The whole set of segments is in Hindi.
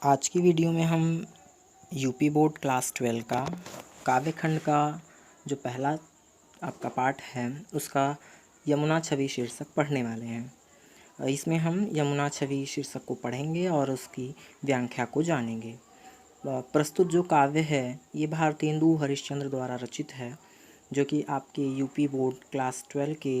आज की वीडियो में हम यूपी बोर्ड क्लास 12 का काव्य खंड का जो पहला आपका पाठ है उसका यमुना छवि शीर्षक पढ़ने वाले हैं। इसमें हम यमुना छवि शीर्षक को पढ़ेंगे और उसकी व्याख्या को जानेंगे। प्रस्तुत जो काव्य है ये भारतेंदु हरिश्चंद्र द्वारा रचित है, जो कि आपके यूपी बोर्ड क्लास 12 के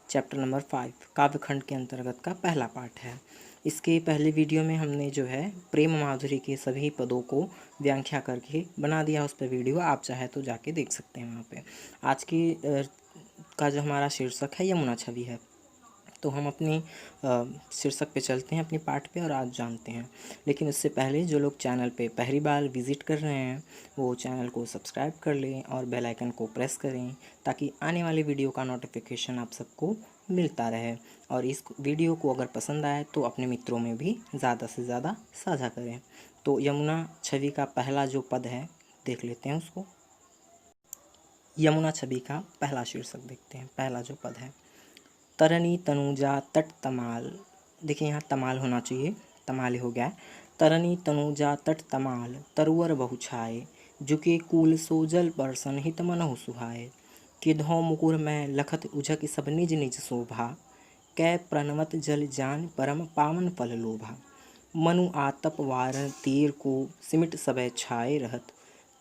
चैप्टर नंबर 5 काव्य खंड के अंतर्गत का पहला पाठ है। इसके पहले वीडियो में हमने जो है प्रेम माधुरी के सभी पदों को व्याख्या करके बना दिया उस पर वीडियो, आप चाहे तो जाके देख सकते हैं वहाँ पे। आज की का जो हमारा शीर्षक है यमुना छवि है, तो हम अपनी शीर्षक पे चलते हैं, अपने पाठ पे, और आज जानते हैं। लेकिन उससे पहले जो लोग चैनल पे पहली बार विज़िट कर रहे हैं वो चैनल को सब्सक्राइब कर लें और बेल आइकन को प्रेस करें ताकि आने वाली वीडियो का नोटिफिकेशन आप सबको मिलता रहे। और इस वीडियो को अगर पसंद आए तो अपने मित्रों में भी ज़्यादा से ज़्यादा साझा करें। तो यमुना छवि का पहला जो पद है देख लेते हैं उसको। यमुना छवि का पहला शीर्षक देखते हैं। पहला जो पद है, तरनी तनुजा तट तमाल। देखिए यहाँ तमाल होना चाहिए, तमाल हो गया है। तरनी तनुजा तट तमाल तरुअर बहु छाए, झुके कूल सोजल परसन हित मनहु सुहाए। किधौ मुकुर में लखत उझक सब निज निज शोभा, कै प्रणवत जल जान परम पावन फल लोभा। मनु आतप वारण तीर को सिमिट सबे छाए रहत,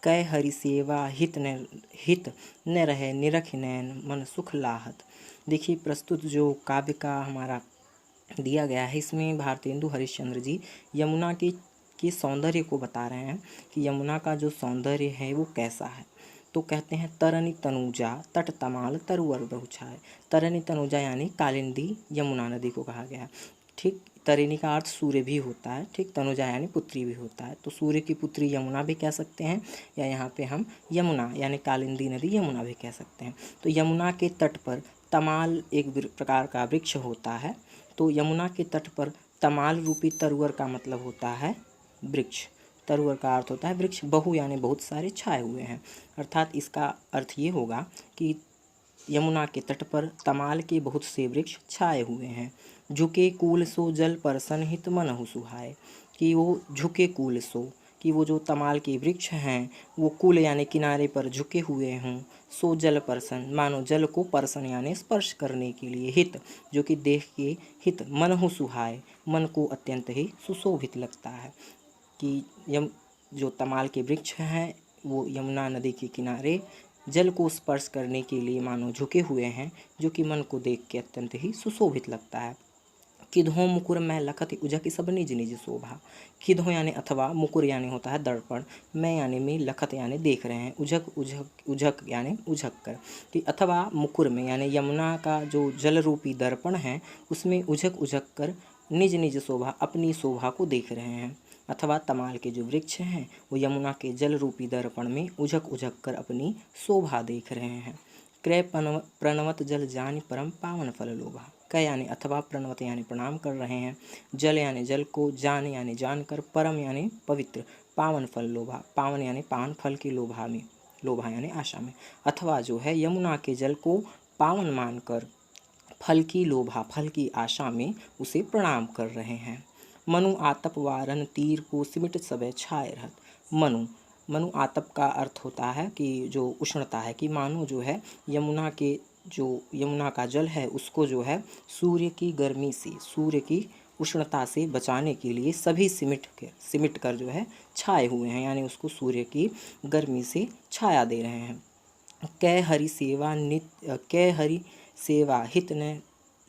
कै हरि सेवा हित न रहे निरख नैन मन सुख लाहत। देखिए प्रस्तुत जो काव्य का हमारा दिया गया है इसमें भारतेंदु हरिश्चंद्र जी यमुना के सौंदर्य को बता रहे हैं कि यमुना का जो सौंदर्य है वो कैसा है। तो कहते हैं तरनी तनुजा तट तमाल तरुअर बहु छाए। तरनी तनुजा यानी कालिंदी यमुना नदी को कहा गया है। ठीक, तरिणी का अर्थ सूर्य भी होता है, ठीक, तनुजा यानी पुत्री भी होता है, तो सूर्य की पुत्री यमुना भी कह सकते हैं, या यहाँ पे हम यमुना यानी कालिंदी नदी यमुना भी कह सकते हैं। तो यमुना के तट पर तमाल एक प्रकार का वृक्ष होता है। तो यमुना के तट पर तमाल रूपी तरुअर का मतलब होता है वृक्ष। तरुअर का अर्थ होता है वृक्ष। बहु यानी बहुत सारे छाए हुए हैं, अर्थात इसका अर्थ ये होगा कि यमुना के तट पर तमाल के बहुत से वृक्ष छाए हुए हैं। झुके कूल सो जल परसन हित मनहु सुहाए, कि वो झुके कूल सो, कि वो जो तमाल के वृक्ष हैं वो कूल यानी किनारे पर झुके हुए हों, सो जल परसन मानो जल को परसन यानी स्पर्श करने के लिए, हित जो कि देख के हित, मनहु सुहाए मन को अत्यंत ही सुशोभित लगता है। कि जो तमाल के वृक्ष हैं वो यमुना नदी के किनारे जल को स्पर्श करने के लिए मानो झुके हुए हैं, जो कि मन को देख के अत्यंत ही सुशोभित लगता है। किधो मुकुर में लखत उझक सब निज निज शोभा। किधो यानी अथवा, मुकुर यानी होता है दर्पण, मैं यानी में, लखत यानी देख रहे हैं, उझक यानी उझक कर, कि अथवा मुकुर में यानी यमुना का जो जल रूपी दर्पण है उसमें उझक कर निज निज शोभा अपनी शोभा को देख रहे हैं। अथवा तमाल के जो वृक्ष हैं वो यमुना के जल रूपी दर्पण में उझक कर अपनी शोभा देख रहे हैं। क्रय प्रणवत जल जान परम पावन फल लोभा। क यानी अथवा, प्रणवत यानी प्रणाम कर रहे हैं, जल यानी जल को, जान यानी जानकर, परम यानी पवित्र, पावन फल लोभा, पावन यानी पावन फल की लोभा में, लोभा यानी आशा में। अथवा जो है यमुना के जल को पावन मानकर फल की लोभा, फल की आशा में उसे प्रणाम कर रहे हैं। मनु आतप वारन तीर को सिमिट सबे छाए रहत। मनु आतप का अर्थ होता है कि जो उष्णता है, कि मानो जो है यमुना का जल है उसको जो है सूर्य की गर्मी से, सूर्य की उष्णता से बचाने के लिए सभी सिमिट कर जो है छाए हुए हैं, यानी उसको सूर्य की गर्मी से छाया दे रहे हैं। कै हरि सेवा हित न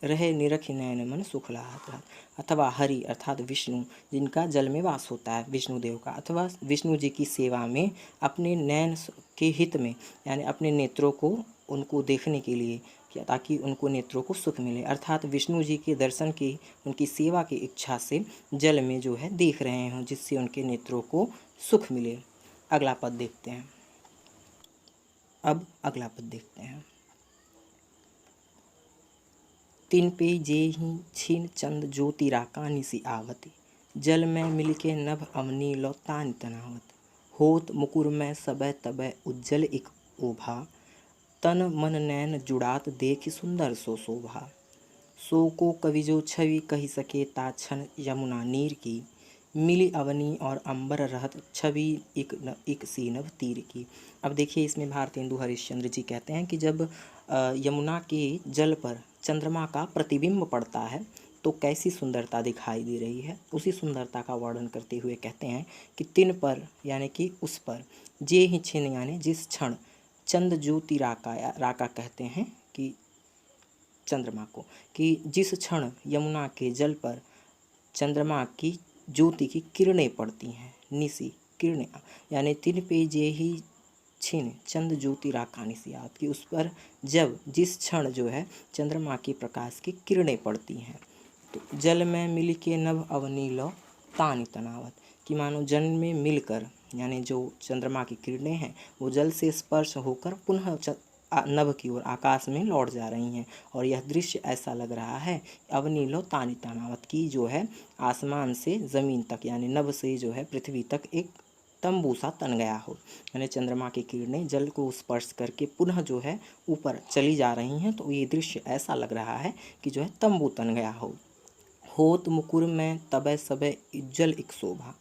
रहे निरख नैन मन सुख लाहत। अथवा हरि अर्थात विष्णु, जिनका जल में वास होता है, विष्णुदेव का, अथवा विष्णु जी की सेवा में अपने नैन के हित में यानी अपने नेत्रों को उनको देखने के लिए, ताकि उनको नेत्रों को सुख मिले, अर्थात विष्णु जी के दर्शन की, उनकी सेवा की इच्छा से जल में जो है देख रहे हों, जिससे उनके नेत्रों को सुख मिले। अगला पद देखते हैं। अब अगला पद देखते हैं। तीन पे जे ही छीन चंद ज्योति राकानी सी आवती, जल में मिलके नभ अवनी लौतान तनावत। होत मुकुर में सबे तबे उज्जल एक ओभा, तन मन नैन जुड़ात देखि सुंदर सो शोभा। सो को कवि जो छवि कही सके ता छन यमुना नीर की, मिली अवनी और अंबर रहत छवि एक सी नभ तीर की। अब देखिए इसमें भारतेंदु हरिश्चंद्र जी कहते हैं कि जब यमुना के जल पर चंद्रमा का प्रतिबिंब पड़ता है तो कैसी सुंदरता दिखाई दे रही है। उसी सुंदरता का वर्णन करते हुए कहते हैं कि तिन पर यानी कि उस पर, जे ही छिन यानी जिस क्षण, चंद ज्योति राका, राका कहते हैं कि चंद्रमा को, कि जिस क्षण यमुना के जल पर चंद्रमा की ज्योति की किरणें पड़ती हैं, निसी किरणें, यानी तिन पे जे ही छिन चंद ज्योति राका निसियात, कि उस पर जब जिस क्षण जो है चंद्रमा की प्रकाश की किरणें पड़ती हैं तो जल में मिल के नभ अवनी लो तानि तनावत, कि मानो जल में मिलकर यानी जो चंद्रमा की किरणें हैं वो जल से स्पर्श होकर पुनः नभ की ओर आकाश में लौट जा रही हैं। और यह दृश्य ऐसा लग रहा है अवनी लो तानि तनावत, की जो है आसमान से ज़मीन तक यानी नभ से जो है पृथ्वी तक एक तंबू सा तन गया हो, यानी चंद्रमा की किरणें जल को स्पर्श करके पुनः जो है ऊपर चली जा रही हैं। तो ये दृश्य ऐसा लग रहा है कि जो है तंबू तन गया हो। होत मुकुर में तबै सबे इज्जल एक शोभा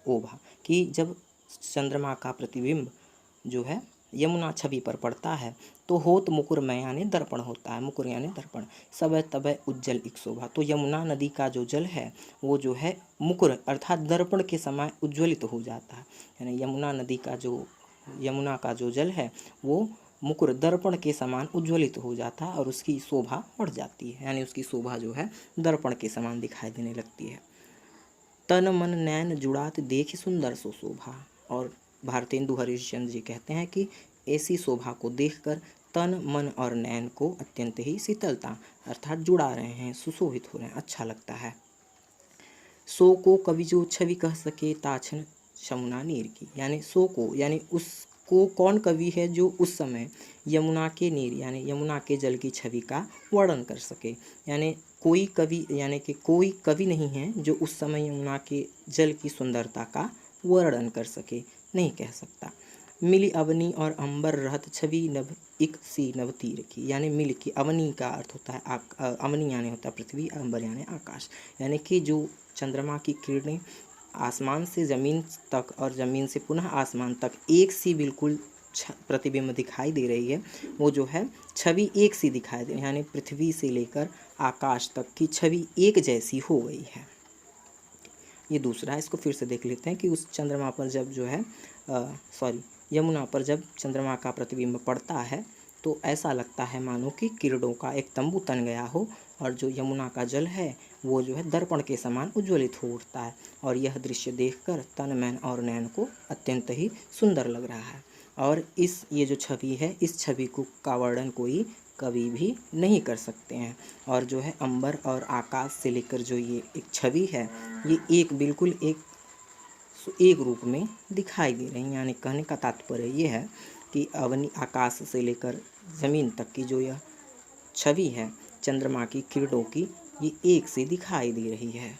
ओभा, कि जब चंद्रमा का प्रतिबिंब जो है यमुना छवि पर पड़ता है तो होत मुकुर में यानी दर्पण होता है, मुकुर यानी दर्पण, सबे तबै उज्जवल एक शोभा, तो यमुना नदी का जो जल है वो जो है मुकुर अर्थात दर्पण के समय उज्ज्वलित हो जाता है। यानी यमुना का जो जल है वो मुकुर दर्पण के समान उज्ज्वलित हो जाता है और उसकी शोभा बढ़ जाती है, यानी उसकी शोभा जो है दर्पण के समान दिखाई देने लगती है। तन मन नैन जुड़ात देख सुंदर सो शोभा, और भारतेंदु हरिश्चंद्र जी कहते हैं कि ऐसी शोभा को देखकर तन मन और नैन को अत्यंत ही शीतलता अर्थात जुड़ा रहे हैं, सुशोभित हो रहे हैं, अच्छा लगता है। सो को कवि जो छवि कह सके ताछन यमुना नीर की, यानी सो को यानी उसको कौन कवि है जो उस समय यमुना के नीर यानी यमुना के जल की छवि का वर्णन कर सके, यानी कोई कवि यानी कि कोई कवि नहीं है जो उस समय यमुना के जल की सुंदरता का वर्णन कर सके, नहीं कह सकता। मिली अवनी और अंबर रहत छवि नभ एक सी नभ तीर की, यानी मिल की, अवनी का अर्थ होता है अवनी यानी होता है पृथ्वी, अंबर यानी आकाश, यानी कि जो चंद्रमा की किरणें आसमान से ज़मीन तक और ज़मीन से पुनः आसमान तक एक सी बिल्कुल प्रतिबिंब दिखाई दे रही है, वो जो है छवि एक सी दिखाई दे, यानी पृथ्वी से लेकर आकाश तक की छवि एक जैसी हो गई है। ये दूसरा है, इसको फिर से देख लेते हैं कि उस चंद्रमा पर जब जो है यमुना पर जब चंद्रमा का प्रतिबिंब पड़ता है तो ऐसा लगता है मानो कि किरणों का एक तंबू तन गया हो और जो यमुना का जल है वो जो है दर्पण के समान उज्ज्वलित हो उठता है। और यह दृश्य देखकर तन मन और नैन को अत्यंत ही सुंदर लग रहा है। और ये जो छवि है इस छवि को का वर्णन कोई कभी भी नहीं कर सकते हैं। और जो है अंबर और आकाश से लेकर जो ये एक छवि है ये एक बिल्कुल एक रूप में दिखाई दे रही हैं, यानी कहने का तात्पर्य ये है कि अवनी आकाश से लेकर ज़मीन तक की जो यह छवि है चंद्रमा की किरणों की ये एक से दिखाई दे रही है।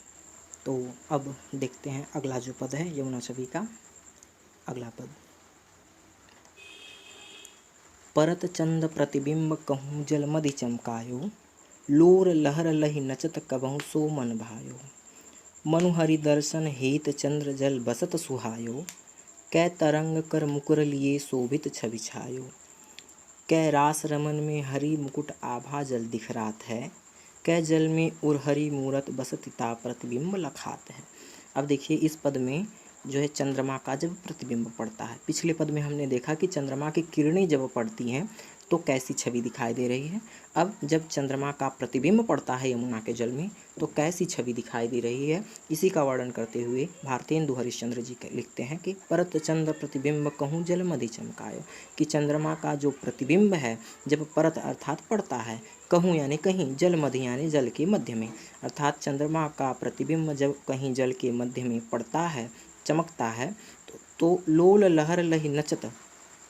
तो अब देखते हैं अगला जो पद है यमुना छवि का अगला पद। परत चंद प्रतिबिंब कहूँ जल मदि चमकायो, लोर लहर लहि नचत कबहु सो मन भायो, मनुहरि दर्शन हेत चंद्र जल बसत सुहायो, कै तरंग कर मुकुर लिए शोभित छवि छायो, कै रास रमन में हरि मुकुट आभा जल दिखरात है, कै जल में उरहरि मूरत बसतिता प्रतिबिंब लखात है। अब देखिए इस पद में जो है चंद्रमा का जब प्रतिबिंब पड़ता है, पिछले पद में हमने देखा कि चंद्रमा की किरणें जब पड़ती हैं तो कैसी छवि दिखाई दे रही है। अब जब चंद्रमा का प्रतिबिंब पड़ता है यमुना के जल में तो कैसी छवि दिखाई दे रही है, इसी का वर्णन करते हुए भारतेंदु हरिश्चंद्र जी लिखते हैं कि परत चंद्र प्रतिबिंब कहूँ जल मदि चमकायो, कि चंद्रमा का जो प्रतिबिंब है जब परत अर्थात पड़ता है, कहूँ यानी कहीं, जल मध्य यानी जल के मध्य में, अर्थात चंद्रमा का प्रतिबिंब जब कहीं जल के मध्य में पड़ता है चमकता है तो लोल लहर लहि नचत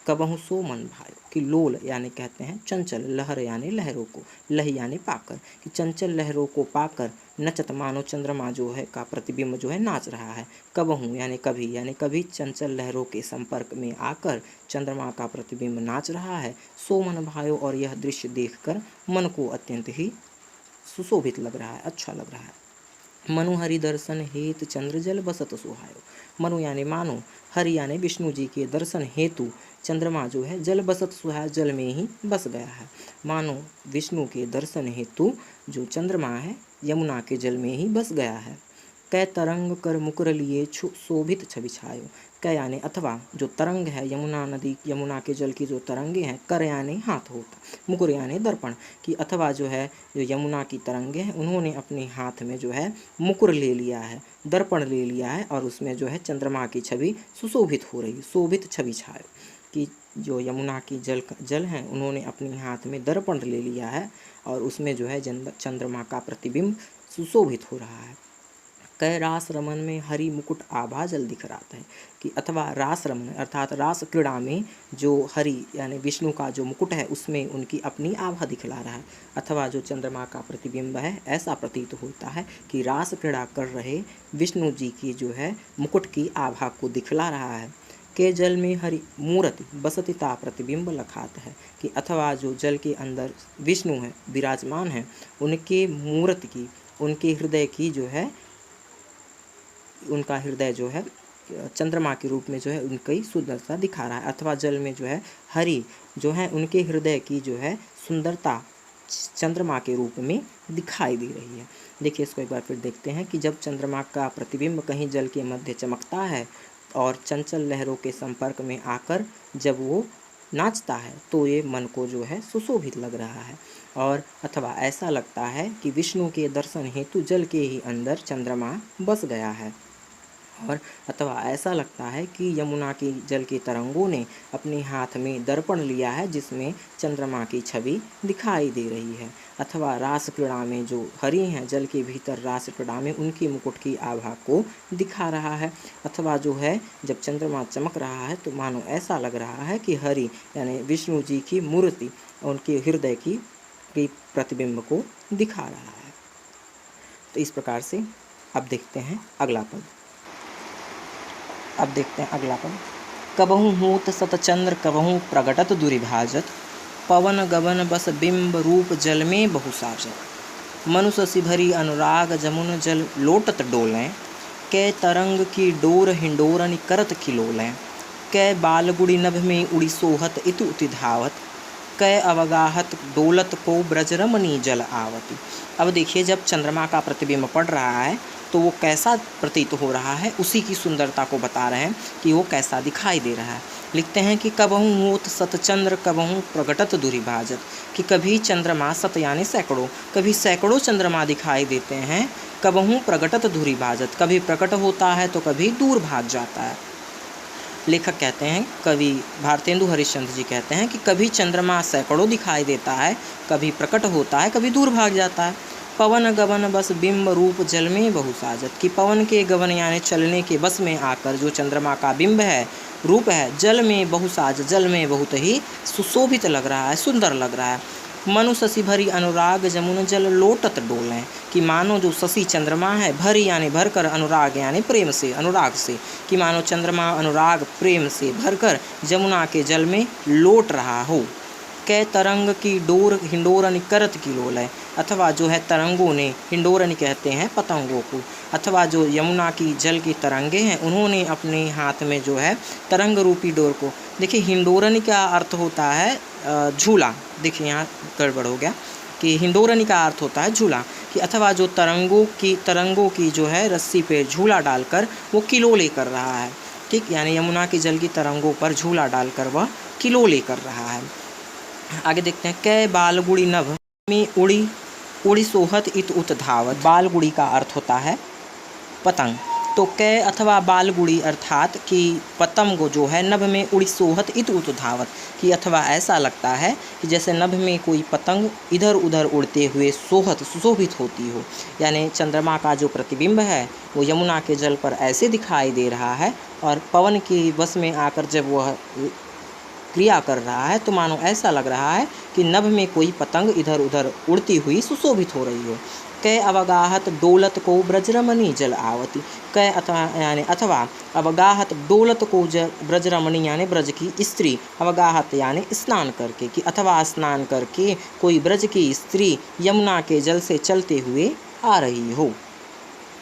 कबहु सो मन भायो, कि लोल यानी कहते हैं चंचल, लहर यानी लहरों को, लहि यानी पाकर, कि चंचल लहरों को पाकर नचत मानो चंद्रमा जो है का प्रतिबिंब जो है नाच रहा है, कबहु यानी कभी चंचल लहरों के संपर्क में आकर चंद्रमा का प्रतिबिंब नाच रहा है, सो मन भायो, और यह दृश्य देखकर मन को अत्यंत ही सुशोभित लग रहा है, अच्छा लग रहा है। मनु हरि दर्शन हेतु चंद्र जल बसत सुहायो। मनु यानी मानो, हरि यानी विष्णु जी के दर्शन हेतु चंद्रमा जो है जल बसत सुहाय, जल में ही बस गया है। मानो विष्णु के दर्शन हेतु जो चंद्रमा है यमुना के जल में ही बस गया है। कै तरंग कर मुकुर लिए शोभित छवि छायो। कै यानी अथवा जो तरंग है यमुना नदी, यमुना के जल की जो तरंगे हैं, कर यानी हाथ होता, मुकुर यानी दर्पण, कि अथवा जो है जो यमुना की तरंगे हैं उन्होंने अपने हाथ में जो है मुकुर ले लिया है, दर्पण ले लिया है, और उसमें जो है चंद्रमा की छवि सुशोभित हो रही, शोभित छवि छायो, कि जो यमुना की जल हैं उन्होंने अपने हाथ में दर्पण ले लिया है और उसमें जो है चंद्रमा का प्रतिबिंब सुशोभित हो रहा है। कै रास रमन में हरि मुकुट आभा जल दिख रहा है, कि अथवा रास रमन अर्थात रास क्रीड़ा में जो हरि यानी विष्णु का जो मुकुट है उसमें उनकी अपनी आभा दिखला रहा है, अथवा जो चंद्रमा का प्रतिबिंब है ऐसा प्रतीत होता है कि रास क्रीड़ा कर रहे विष्णु जी की जो है मुकुट की आभा को दिखला रहा है। के जल में हरि मूर्ति बसतिता प्रतिबिंब लखात है, कि अथवा जो जल के अंदर विष्णु है विराजमान है उनके मूर्ति की, उनके हृदय की जो है, उनका हृदय जो है चंद्रमा के रूप में जो है उनकी सुंदरता दिखा रहा है, अथवा जल में जो है हरि जो है उनके हृदय की जो है सुंदरता चंद्रमा के रूप में दिखाई दे रही है। देखिए इसको एक बार फिर देखते हैं कि जब चंद्रमा का प्रतिबिंब कहीं जल के मध्य चमकता है और चंचल लहरों के संपर्क में आकर जब वो नाचता है तो ये मन को जो है सुशोभित लग रहा है, और अथवा ऐसा लगता है कि विष्णु के दर्शन हेतु जल के ही अंदर चंद्रमा बस गया है, और अथवा ऐसा लगता है कि यमुना की जल की तरंगों ने अपने हाथ में दर्पण लिया है जिसमें चंद्रमा की छवि दिखाई दे रही है, अथवा रास क्रीड़ा में जो हरि हैं जल के भीतर रास क्रीड़ा में उनकी मुकुट की आभा को दिखा रहा है, अथवा जो है जब चंद्रमा चमक रहा है तो मानो ऐसा लग रहा है कि हरि यानी विष्णु जी की मूर्ति उनके हृदय की प्रतिबिंब को दिखा रहा है। तो इस प्रकार से अब देखते हैं अगला पद। अब देखते हैं अगला पद। कबहु होत सतचंद्र कबहु प्रगटत दुरिभाजत, पवन गगन बस बिंब रूप जल में बहु साजत। मनुष्य सिभरी अनुराग जमुन जल लोटत डोलें, कै तरंग की डोर हिंडोरन करत खिलोलें। कै बालगुड़ी नभ में उड़ी सोहत इतु उति धावत, कै अवगाहत डोलत को ब्रजरमणी जल आवती। अब देखिए जब चंद्रमा का प्रतिबिंब पड़ रहा है तो वो कैसा प्रतीत हो रहा है उसी की सुंदरता को बता रहे हैं कि वो कैसा दिखाई दे रहा है। लिखते हैं कि कबहु होत सतचंद्र कबहु प्रगटत दुरिभाजत, कि कभी चंद्रमा सत यानी सैकड़ों, कभी सैकड़ों चंद्रमा दिखाई देते हैं। कबहु प्रगटत दुरिभाजत, कभी प्रकट होता है तो कभी दूर भाग जाता है। लेखक कहते हैं, कवि भारतेंदु हरिश्चंद्र जी कहते हैं कि कभी चंद्रमा सैकड़ों दिखाई देता है, कभी प्रकट होता है, कभी दूर भाग जाता है। पवन गवन बस बिंब रूप जल में बहु साजत, कि पवन के गवन यानी चलने के बस में आकर जो चंद्रमा का बिंब है, रूप है, जल में बहु साज, जल में बहुत ही सुशोभित लग रहा है, सुंदर लग रहा है। मनु शशि भरी अनुराग जमुन जल लोटत डोलें, कि मानो जो शशि चंद्रमा है, भरी यानी भरकर, अनुराग यानी प्रेम से, अनुराग से, कि मानो चंद्रमा अनुराग प्रेम से भरकर जमुना के जल में लोट रहा हो। कै तरंग की डोर हिंडोरन करत किलोलय, अथवा जो है तरंगों ने, हिंडोरन कहते हैं पतंगों को, अथवा जो यमुना की जल की तरंगे हैं उन्होंने अपने हाथ में जो है तरंग रूपी डोर को, देखिए हिंडोरन का अर्थ होता है झूला, देखिए यहाँ गड़बड़ हो गया, कि हिंडोरन का अर्थ होता है झूला, कि अथवा जो तरंगों की जो है रस्सी पे झूला डालकर वो किलोले कर रहा है, ठीक, यानी यमुना की जल की तरंगों पर झूला डालकर वह किलोले कर रहा है। आगे देखते हैं, कै बालगुड़ी नभ में उड़ी सोहत इत उत धावत। बालगुड़ी का अर्थ होता है पतंग, तो कै अथवा बालगुड़ी अर्थात कि पतंग जो है नभ में उड़ी सोहत इत उत धावत, कि अथवा ऐसा लगता है कि जैसे नभ में कोई पतंग इधर उधर उड़ते हुए सोहत सुशोभित होती हो, यानी चंद्रमा का जो प्रतिबिंब है वो यमुना के जल पर ऐसे दिखाई दे रहा है, और पवन की बस में आकर जब वह क्रिया कर रहा है तो मानो ऐसा लग रहा है कि नभ में कोई पतंग इधर उधर उड़ती हुई सुशोभित हो रही हो। कै अवगाहत डोलत को ब्रजरमणी जल आवती, कै अथवा अवगाहत डोलत को ब्रजरमणी यानी ब्रज की स्त्री, अवगाहत यानी स्नान करके, कि अथवा स्नान करके कोई ब्रज की स्त्री यमुना के जल से चलते हुए आ रही हो।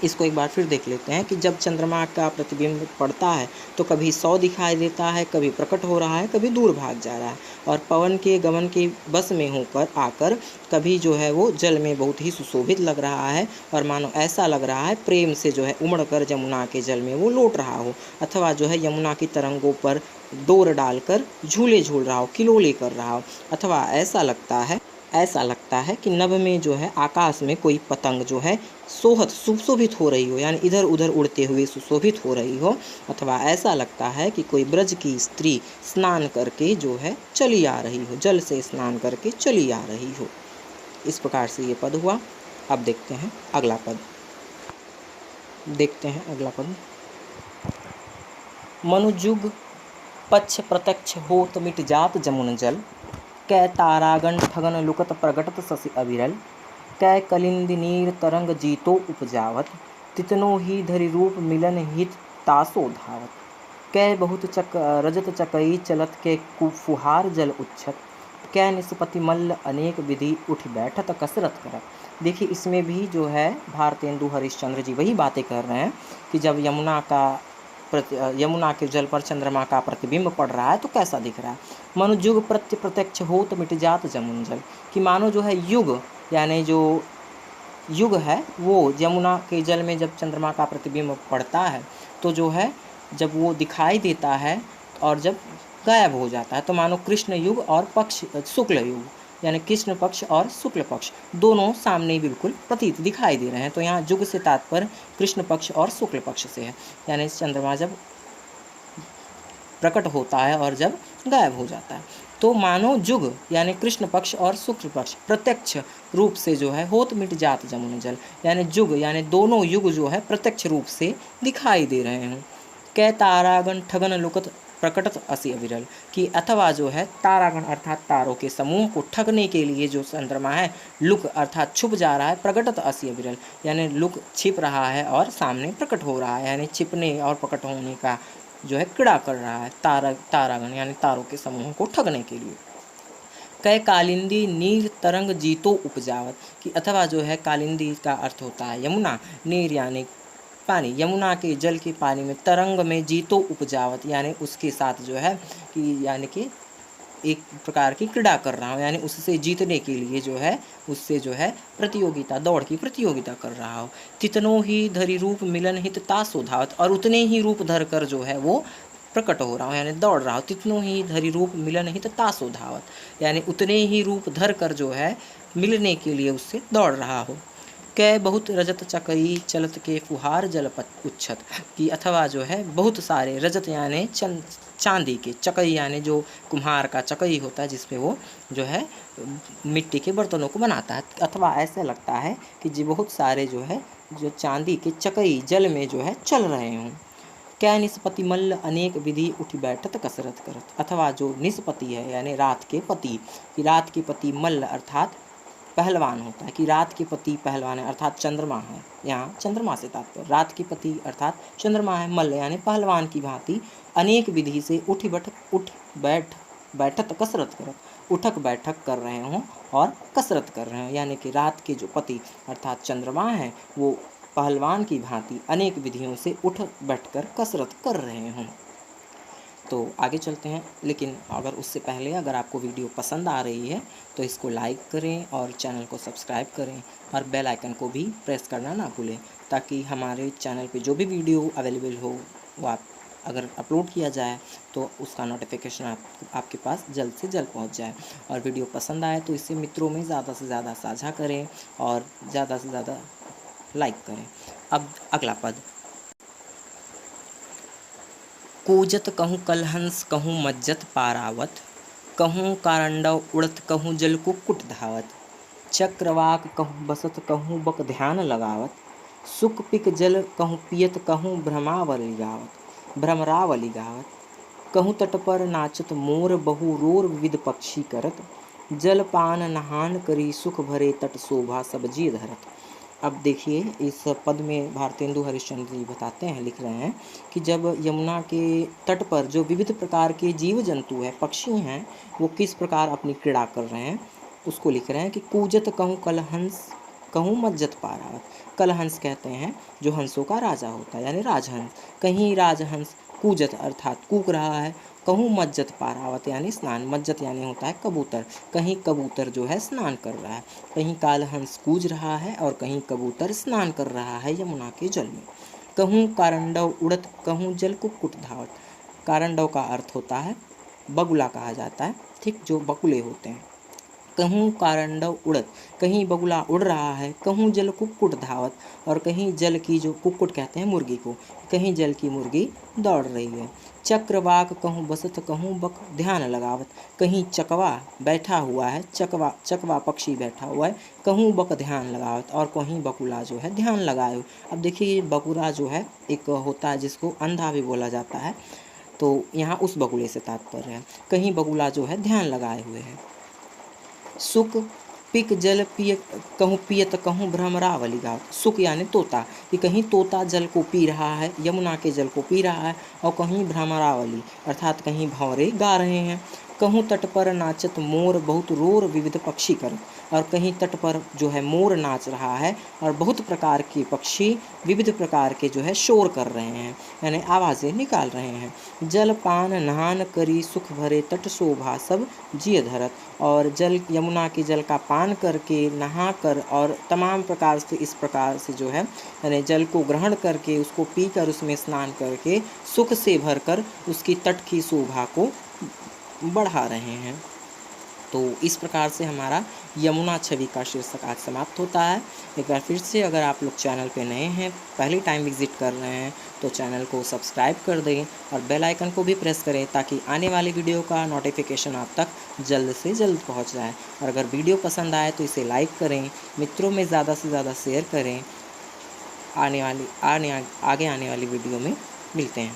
इसको एक बार फिर देख लेते हैं कि जब चंद्रमा का प्रतिबिंब पड़ता है तो कभी 100 दिखाई देता है, कभी प्रकट हो रहा है, कभी दूर भाग जा रहा है, और पवन के गमन के बस में होकर आकर कभी जो है वो जल में बहुत ही सुशोभित लग रहा है, और मानो ऐसा लग रहा है प्रेम से जो है उमड़कर यमुना के जल में वो लौट रहा हो, अथवा जो है यमुना की तरंगों पर डोर डालकर झूले झूल रहा हो, किलोले कर रहा हो, अथवा ऐसा लगता है कि नभ में जो है आकाश में कोई पतंग जो है सुशोभित हो रही हो, यानी इधर उधर उड़ते हुए सुशोभित हो रही हो, अथवा ऐसा लगता है कि कोई ब्रज की स्त्री स्नान करके जो है चली आ रही हो, जल से स्नान करके चली आ रही हो। इस प्रकार से ये पद हुआ। अब देखते हैं अगला पद। मनुजुग पक्ष प्रत्यक्ष होत मिट जात जमुन जल, कै तारागण ठगन लुकत प्रगटत शशि अविरल, कै कलिंदी नीर तरंग जीतो उपजावत, तितनो ही धरि रूप मिलन हित तासो धावत, कै बहुत रजत चकई चलत के फुहार जल उच्छत, कै निष्पति मल्ल अनेक विधि उठ बैठत कसरत करत। देखिए इसमें भी जो है भारतेंदु हरिश्चंद्र जी वही बातें कर रहे हैं कि जब यमुना के जल पर चंद्रमा का प्रतिबिंब पड़ रहा है तो कैसा दिख रहा है। मनुजुग प्रत्यक्ष हो तो मिट जात जमुन जल, कि मानो जो है युग, यानी जो युग है वो यमुना के जल में जब चंद्रमा का प्रतिबिंब पड़ता है तो जो है जब वो दिखाई देता है और जब गायब हो जाता है तो मानो कृष्ण युग और पक्ष शुक्ल युग, यानी कृष्ण पक्ष और शुक्ल पक्ष दोनों सामने बिल्कुल प्रतीत दिखाई दे रहे हैं। तो यहाँ युग से तात्पर्य कृष्ण पक्ष और शुक्ल पक्ष से है, यानी चंद्रमा जब प्रकट होता है और जब गायब हो जाता है तो मानो युग यानी कृष्ण पक्ष और शुक्ल पक्ष प्रत्यक्ष रूप से जो है होत मिट जात जमुन जल, यानी युग यानी दोनों युग जो है प्रत्यक्ष रूप से दिखाई दे रहे हैं। कै तारागण ठगन लुकत प्रकटत असी अविरल, कि अथवा जो है तारागण अर्थात तारों के समूह को ठगने के लिए जो चंद्रमा है लुक अर्थात छुप जा रहा है, प्रकटत असी अविरल यानी लुक छिप रहा है और सामने प्रकट हो रहा है, यानी छिपने और प्रकट होने का जो है क्रीड़ा कर रहा है तारागण यानी तारों के समूह को ठगने के लिए। कै कालिंदी नीर तरंग जीतो उपजावत, कि अथवा जो है कालिंदी का अर्थ होता है यमुना, नीर यानी पानी, यमुना के जल के पानी में तरंग में जीतो उपजावत यानी उसके साथ जो है कि यानी कि एक प्रकार की क्रीड़ा कर रहा हूँ, यानी उससे जीतने के लिए जो है उससे जो है प्रतियोगिता दौड़ की प्रतियोगिता कर रहा हो। तितनो ही धरि रूप मिलन हित तासो धावत, और उतने ही रूप धर कर जो है वो प्रकट हो रहा हूँ यानी दौड़ रहा हूँ। तितनो ही धरि रूप मिलन हित तासो धावत, यानी उतने ही रूप धर कर जो है मिलने के लिए उससे दौड़ रहा हो। कै बहुत रजत चकई चलत के फुहार जलपत उच्छत, कि अथवा जो है बहुत सारे रजत यानी चांदी के, चकई यानी जो कुम्हार का चकई होता है जिसपे वो जो है मिट्टी के बर्तनों को बनाता है, अथवा ऐसा लगता है कि जी बहुत सारे जो है जो चांदी के चकई जल में जो है चल रहे हों। क्या निष्पति मल्ल अनेक विधि उठ बैठत कसरत करत, अथवा जो निष्पति है यानी रात के पति, कि रात के पति मल्ल अर्थात पहलवान होता है, कि रात के पति पहलवान है अर्थात चंद्रमा है, यहाँ चंद्रमा से तात्पर्य रात के पति अर्थात चंद्रमा है, मल्ल यानी पहलवान की भांति अनेक विधि से उठ बैठत कसरत करत, उठक बैठक कर रहे हों और कसरत कर रहे हैं, यानी कि रात के जो पति अर्थात चंद्रमा है वो पहलवान की भांति अनेक विधियों से उठ बैठकर कसरत कर रहे हों। तो आगे चलते हैं, लेकिन अगर उससे पहले अगर आपको वीडियो पसंद आ रही है तो इसको लाइक करें और चैनल को सब्सक्राइब करें और बेल आइकन को भी प्रेस करना ना भूलें, ताकि हमारे चैनल पे जो भी वीडियो अवेलेबल हो वो आप अगर अपलोड किया जाए तो उसका नोटिफिकेशन आपके पास जल्द से जल्द पहुंच जाए। और वीडियो पसंद आए तो इसे मित्रों में ज़्यादा से ज़्यादा साझा करें और ज़्यादा से ज़्यादा लाइक करें। अब अगला पद। कूजत कहूँ कलहंस कहूँ मज्जत पारावत, कहूँ कारंडव उड़त कहूँ जल कुक्कुट धावत, चक्रवाक कहूँ बसत कहूँ बक ध्यान लगावत, सुख पिक जल कहूँ पियत कहूँ भ्रमरावली गावत, कहूँ तट पर नाचत मोर बहु रोर विविध पक्षी करत, जल पान नहान करी सुख भरे तट शोभा सब्जी धरत। अब देखिए इस पद में भारतेंदु हरिश्चंद्र जी बताते हैं, लिख रहे हैं कि जब यमुना के तट पर जो विविध प्रकार के जीव जंतु हैं, पक्षी हैं, वो किस प्रकार अपनी क्रीड़ा कर रहे हैं उसको लिख रहे हैं कि कूजत कहूँ कलहंस कहूँ मज्जत पारावत। कलहंस कहते हैं जो हंसों का राजा होता है, यानी राजहंस। कहीं राजहंस कूजत अर्थात कूक रहा है। कहूँ मज्जत पारावत यानी स्नान, मज्जत यानी होता है कबूतर। कहीं कबूतर जो है स्नान कर रहा है। कहीं कालहंस कूज रहा है और कहीं कबूतर स्नान कर रहा है यमुना के जल में। कहूँ कारंडव उड़त कहूँ जल कुक्कुट धावत। कारंडव का अर्थ होता है बगुला कहा जाता है, ठीक, जो बगुले होते हैं। कहूँ कारंडव उड़त, कहीं बगुला उड़ रहा है। कहूँ जल कुक्कुट धावत, और कहीं जल की, जो कुक्कुट कहते हैं मुर्गी को, कहीं जल की मुर्गी दौड़ रही है। चक्रवाक कहूँ बसत कहूँ बक ध्यान लगावत। कहीं चकवा बैठा हुआ है, चकवा पक्षी बैठा हुआ है। कहूँ बक ध्यान लगावत, और कहीं बकुला जो है ध्यान लगाए। अब देखिए बकुला जो है एक होता है जिसको अंधा भी बोला जाता है, तो यहाँ उस बगुले से तात्पर्य है। कहीं बगुला जो है ध्यान लगाए हुए है। सुक पिक जल पिय कहूँ पियत कहूँ भ्रमरावली गावत। सुक यानी तोता, कि कहीं तोता जल को पी रहा है, यमुना के जल को पी रहा है, और कहीं भ्रमरावली अर्थात कहीं भंवरे गा रहे हैं। कहूँ तट पर नाचत मोर बहुत रोर विविध पक्षी कर, और कहीं तट पर जो है मोर नाच रहा है और बहुत प्रकार के पक्षी विविध प्रकार के जो है शोर कर रहे हैं, यानी आवाज़ें निकाल रहे हैं। जल पान नहान करी सुख भरे तट शोभा सब जिय धरत, और जल यमुना के जल का पान करके नहा कर और तमाम प्रकार से इस प्रकार से जो है यानी जल को ग्रहण करके उसको पीकर उसमें स्नान करके सुख से भरकर उसकी तट की शोभा को बढ़ा रहे हैं। तो इस प्रकार से हमारा यमुना छवि का शीर्षक आज समाप्त होता है। एक बार फिर से अगर आप लोग चैनल पे नए हैं, पहली टाइम विजिट कर रहे हैं, तो चैनल को सब्सक्राइब कर दें और बेल आइकन को भी प्रेस करें ताकि आने वाली वीडियो का नोटिफिकेशन आप तक जल्द से जल्द पहुंच जाए। और अगर वीडियो पसंद आए तो इसे लाइक करें, मित्रों में ज़्यादा से ज़्यादा शेयर करें। आगे आने वाली वीडियो में मिलते हैं।